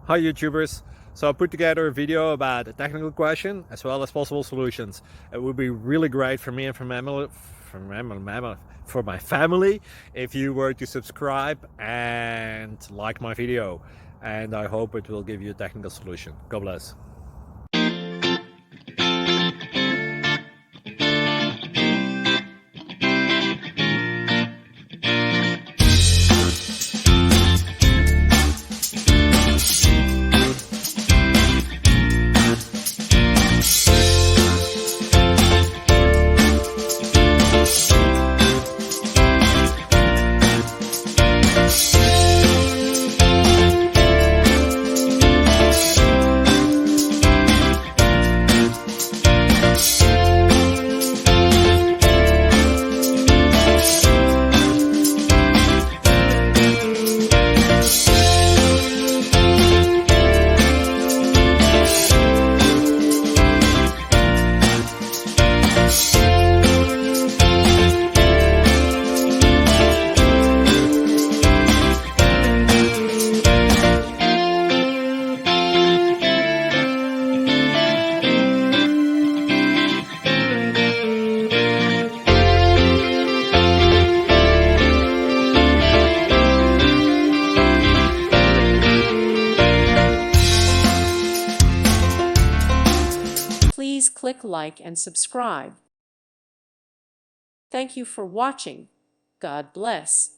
Hi YouTubers! So I put together a video about a technical question as well as possible solutions. It would be really great for me and for my family if you were to subscribe and like my video, and I hope it will give you a technical solution. God bless. Please click like and subscribe. Thank you for watching. God bless.